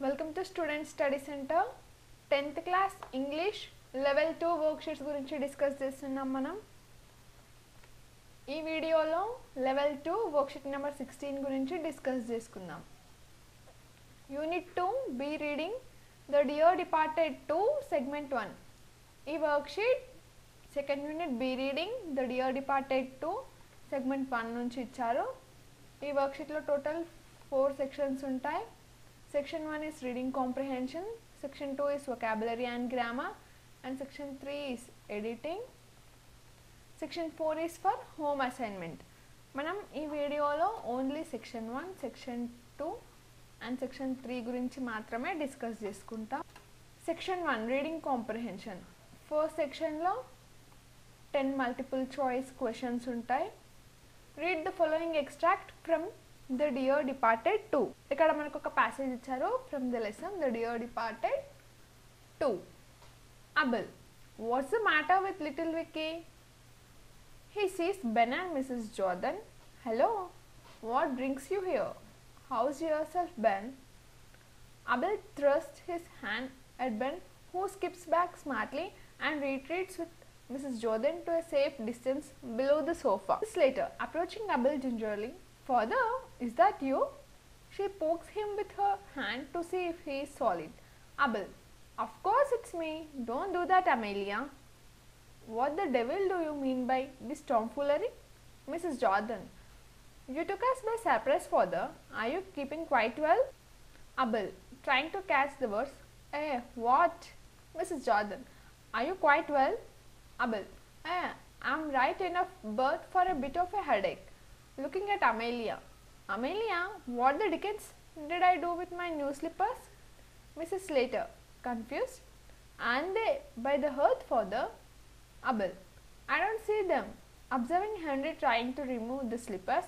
Welcome to student study centre 10th class English level 2 worksheets గురించి discuss చేస్తున్నాం మనం. ఈ వీడియోలో లెవెల్ 2 వర్క్షీట్ నెంబర్ 16 గురించి డిస్కస్ చేసుకుందాం. Unit 2 B reading the dear departed 2 segment 1. ఈ worksheet second unit B reading the dear departed 2 segment 1 నుంచి ఇచ్చారు. ఈ వర్క్షీట్లో టోటల్ 4 సెక్షన్స్ ఉంటాయి. Section 1 is reading comprehension, section 2 is vocabulary and grammar, and section 3 is editing. Section 4 is for home assignment. మనం ఈ వీడియోలో only section 1, section 2 and section 3 గురించి మాత్రమే డిస్కస్ చేసుకుంటాం. Section 1 reading comprehension. ఫస్ట్ సెక్షన్లో 10 మల్టిపుల్ చాయిస్ క్వశ్చన్స్ ఉంటాయి. Read the following extract from The Dear Departed 2. ఇక్కడ మనకు ఒక ప్యాసేజ్ ఇచ్చారు from the lesson The Dear Departed 2. Abel, what's the matter with little Vicky? He sees Ben and Mrs. Jordan. Hello, what brings you here? How's yourself, Ben? Abel thrusts his hand at Ben, who skips back smartly and retreats with Mrs. Jordan to a safe distance below the sofa. Later, approaching Abel gingerly, Father, is that you? She pokes him with her hand to see if he is solid. Abel, of course it's me. Don't do that, Amelia. What the devil do you mean by this tomfoolery? Mrs. Jordan, you took us by surprise, Father. Are you keeping quite well? Abel, trying to catch the words. What? Mrs. Jordan, are you quite well? Abel, I'm right enough berth for a bit of a headache. Looking at Amelia. Amelia, what the dickens did I do with my new slippers? Mrs. Slater, confused. Aren't they by the hearth, Father? Abel, I don't see them. Observing Henry trying to remove the slippers.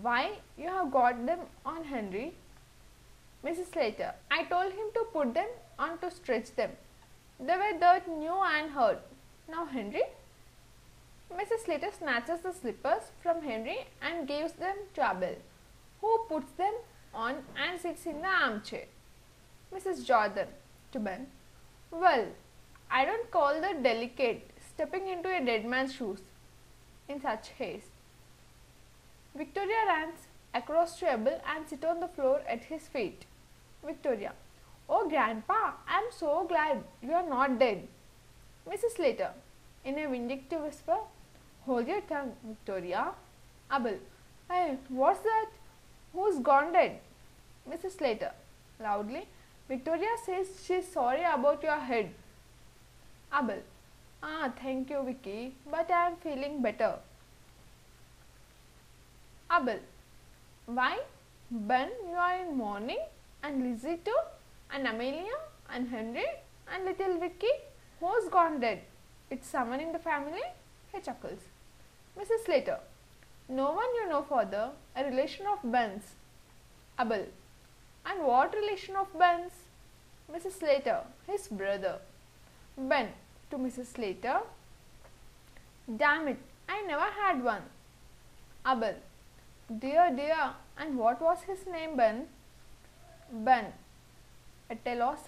Why, you have got them on, Henry. Mrs. Slater, I told him to put them on to stretch them. They were dirt new and hurt. Now, Henry. Mrs. Slater snatches the slippers from Henry and gives them to Abel, who puts them on and sits in the armchair. Mrs. Jordan to Ben, well, I don't call that delicate, stepping into a dead man's shoes in such haste. Victoria runs across to Abel and sits on the floor at his feet. Victoria, oh Grandpa, I am so glad you are not dead. Mrs. Slater, in a vindictive whisper, hold your tongue, Victoria. Abel, hey, what's that? Who's gone dead? Mrs. Slater, loudly, Victoria says she's sorry about your head. Abel, thank you, Vicky, but I am feeling better. Abel, why? Ben, you are in mourning, and Lizzie too, and Amelia, and Henry, and little Vicky. Who's gone dead? It's someone in the family? He chuckles. Mrs. Slater, no one you know, Father, a relation of Ben's. Abel, and what relation of Ben's? Mrs. Slater, his brother. Ben to Mrs. Slater, damn it, I never had one. Abel, dear, and what was his name, Ben? Ben, at a loss,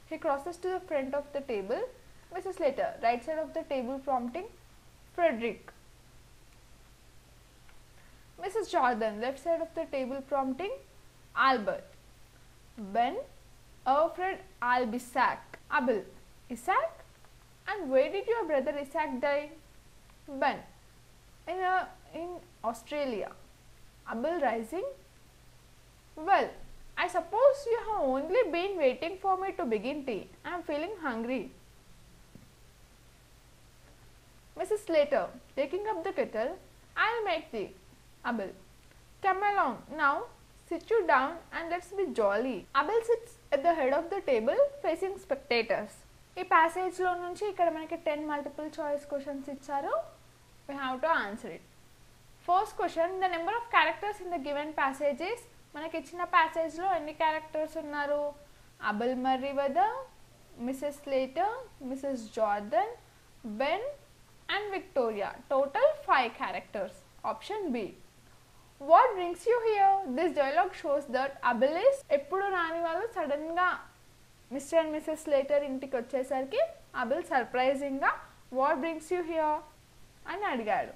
he crosses to the front of the table. Mrs. Slater, right side of the table, prompting, Frederick. Mrs. Jordan, left side of the table, prompting, Albert. Ben, Alfred Albisac. Abel, Isaac? And where did your brother Isaac die? Ben, in Australia. Abel, rising. Well, I suppose you have only been waiting for me to begin tea. I am feeling hungry. Mrs. Slater, taking up the kettle, I'll make tea. Abel, come along now, sit you down and let's be jolly. Abel sits at the head of the table facing spectators. ఈ ప్యాసేజ్లో నుంచి ఇక్కడ మనకి 10 multiple choice questions ఇచ్చారు. We have to answer it. First question, the number of characters in the given passage is, మనకి ఇచ్చిన ప్యాసేజ్లో ఎన్ని characters ఉన్నారు? Abel Merriweather, Mrs. Slater, Mrs. Jordan, Ben and Victoria. Total 5 characters. Option B. What brings you here? This dialogue shows that Abel is ఎప్పుడు రాని వాళ్ళు సడన్గా mister and missus Slater ఇంటికి వచ్చేసరికి అబిల్ సర్ప్రైజింగ్గా వాట్ బ్రింగ్స్ యూ హియర్ అని అడిగాడు.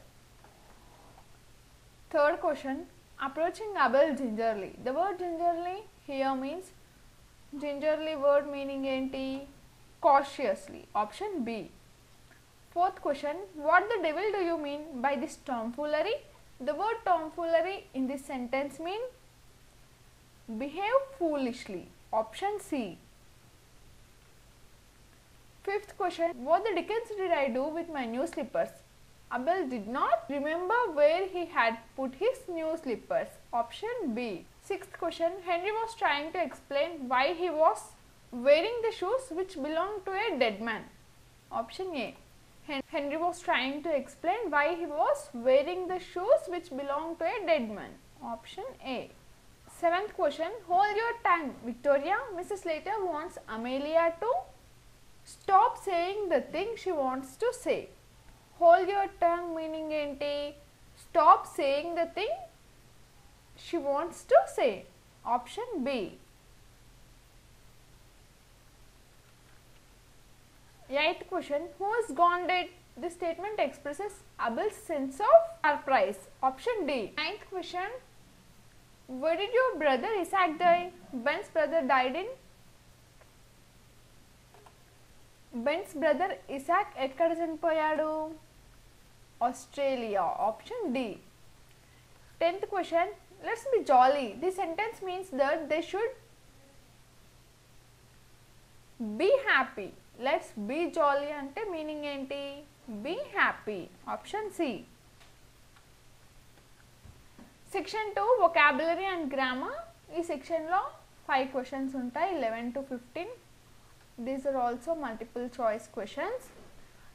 Third question, approaching Abel gingerly. The word gingerly here means gingerly word meaning ఏంటి? Cautiously. Option B. Fourth question, what the devil do you mean by this tomfoolery? The word tomfoolery in this sentence mean behave foolishly. Option C. Fifth question, what the dickens did I do with my new slippers? Abel did not remember where he had put his new slippers. Option B. Sixth question, Henry was trying to explain why he was wearing the shoes which belonged to a dead man. Option A. Henry was trying to explain why he was wearing the shoes which belonged to a dead man. Option A. Seventh question, hold your tongue, Victoria. Mrs. Slater wants Amelia to stop saying the thing she wants to say. Hold your tongue meaning enti? Stop saying the thing she wants to say. Option B. Eighth question, who is gone dead? This statement expresses Abel's sense of surprise. Option D. Ninth question, where did your brother Isaac die? Ben's brother died in Ben's brother Isaac ఎక్కడ చనిపోయాడు? Australia. Option D. 10th question, let's be jolly. This sentence means that they should be happy. Let's be jolly అంటే meaning ఏంటి? Be happy. Option C. Section 2 vocabulary and grammar. ఈ సెక్షన్లో 5 questions ఉంటాయి, 11 to 15. These are also multiple choice questions.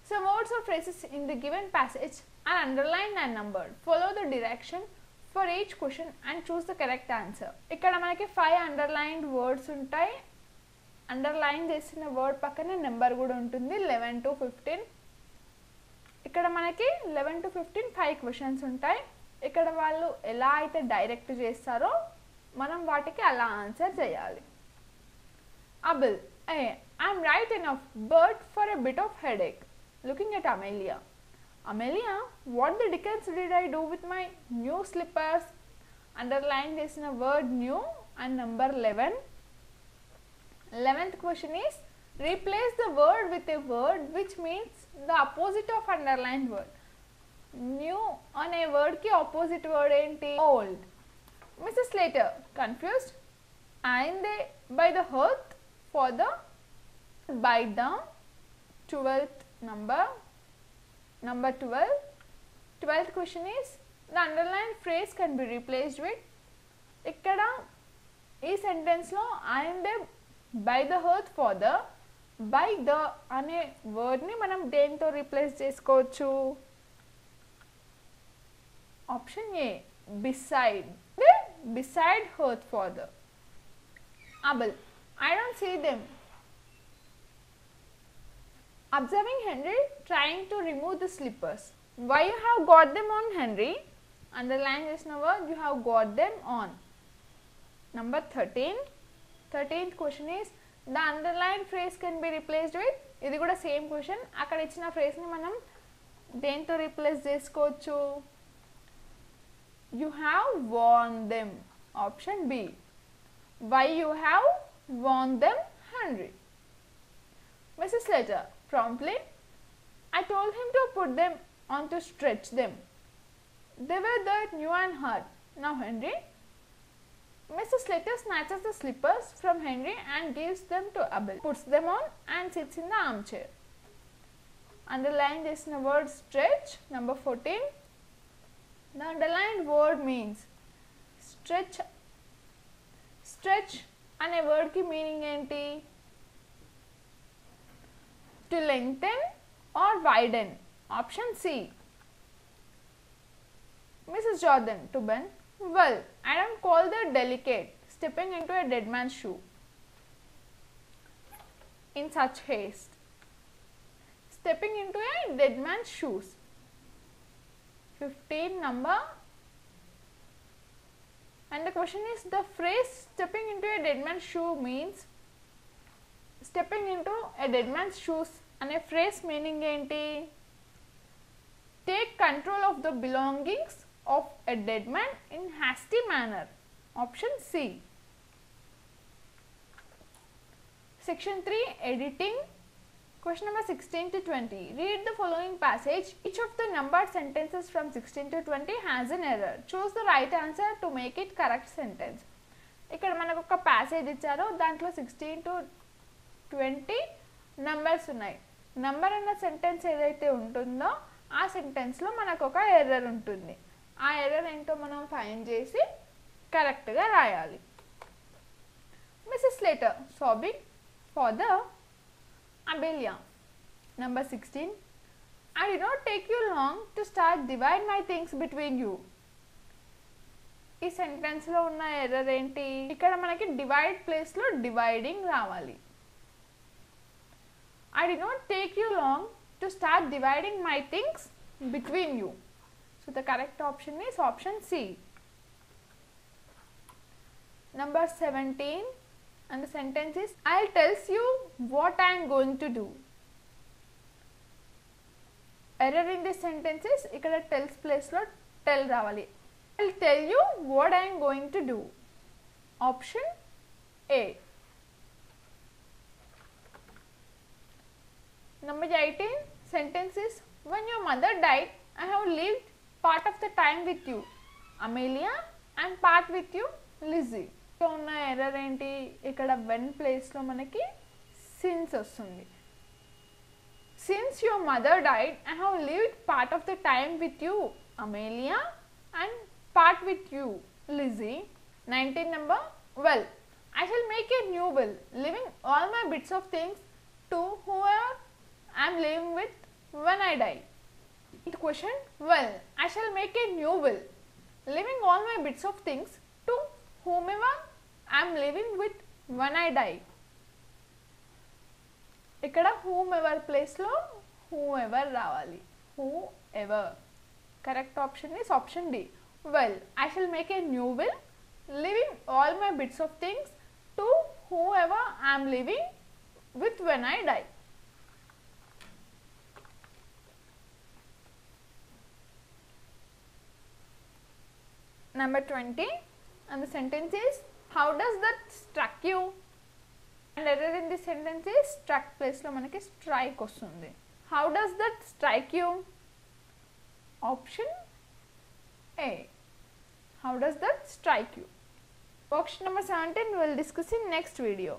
Some words or phrases in the given passage are underlined and numbered. Follow the direction for each question and choose the correct answer. ఇక్కడ మనకి 5 underlined words ఉంటాయి. Underline చేసిన word పక్కనే number కూడా ఉంటుంది, 11 to 15. ఇక్కడ మనకి 11 to 15 5 questions ఉంటాయి. ఇక్కడ వాళ్ళు ఎలా అయితే డైరెక్ట్ చేస్తారో మనం వాటికి అలా ఆన్సర్ చేయాలి. Abel, I'm right enough, but for a bit of headache. Looking at Amelia. Amelia, what the dickens did I do with my new slippers? Underline చేసిన word new and number 11. 11th question is, replace the word with a word which means the opposite of underlined word. New అనే word కి opposite word ఏంటి? Old. Mrs. Slater, confused? And they by the hearth for the by the 12th number 12. 12th question is, the underlined phrase can be replaced with. ఇక్కడ ఈ sentence లో and they by the hearth for the by the అనే word ని మనం దేంతో replace చేసుకోవచ్చు? Option A, beside. Beside hearth for the. Abel, I don't see them. Observing Henry trying to remove the slippers. Why you have got them on, Henry? Underline చేసిన word you have got them on. Number 13. 13th question is, the underlined phrase can be replaced with. ఇది కూడా same question. అక్కడ ఇచ్చిన phrase ని మనం దేంతో replace చేసుకోవచ్చు? You have worn them. Option B. Why you have worn them, Henry? Mrs. Slater, promptly, I told him to put them on to stretch them. They were that new and hard. Now, Henry. Mrs. Slater snatches the slippers from Henry and gives them to Abel. Puts them on and sits in the armchair. Underline చేసిన word stretch. Number 14. The underlined word means stretch. Stretch అనే word కి meaning ఏంటి? To lengthen or widen. Option C. Mrs. Jordan to Ben. Well, I don't call that delicate, stepping into a dead man's shoe in such haste. Stepping into a dead man's shoes. 15 number. And the question is, the phrase stepping into a dead man's shoe means, stepping into a dead man's shoes అనే phrase meaning ఏంటి? Take control of the belongings of a dead man in hasty manner. Option C. Section 3, editing. Question number 16 to 20. Read the following passage. Each of the numbered sentences from 16 to 20 has an error. Choose the right answer to make it correct sentence. ఇక్కడ మనకు ఒక passage ఇచ్చారు, దాంట్లో 16 to 20 numbers ఉన్నాయి. Number అన్న sentence ఏదైతే ఉంటుందో ఆ సెంటెన్స్లో మనకు ఒక ఎర్రర్ ఉంటుంది. ఆ ఎర్రర్ ఏంటో మనం ఫైండ్ చేసి కరెక్ట్గా రాయాలి. Mrs. Slater sobbing for the Abelia. Number 16. I did not take you long to start divide my things between you. ఈ సెంటెన్స్లో ఉన్న ఎర్రర్ ఏంటి? ఇక్కడ మనకి డివైడ్ ప్లేస్లో డివైడింగ్ రావాలి. I did not take you long to start dividing my things between you. So the correct option is option C. Number 17, and the sentence is, I'll tell you what I am going to do. Error in this sentence is, ikkada tells place lo tell ravali. I'll tell you what I am going to do. Option A. Number 18, sentence is, when your mother died, I have lived part of the time with you, Amelia, and part with you, Lizzie. So ఉన్న error ఏంటి? ఇక్కడ when ప్లేస్లో మనకి since వస్తుంది. Since your mother died I have lived part of the time with you Amelia and part with you Lizzie. 19 number, well, I shall make a new will, leaving all my bits of things to whoever I am living with when I die. The question, well, I shall make a new will, leaving all my bits of things to whomever I am living with when I die. ఇక్కడ whomever place లో whoever రావాలి. whoever. Correct option is option D. Well, I shall make a new will, leaving all my bits of things to whoever I am living with when I die. Number 20, and the sentence is, how does that struck you? And error in this sentence is, struck place lo manaki strike ostundi. How does that strike you? Option A. How does that strike you? Worksheet number 17 we will discuss in next video.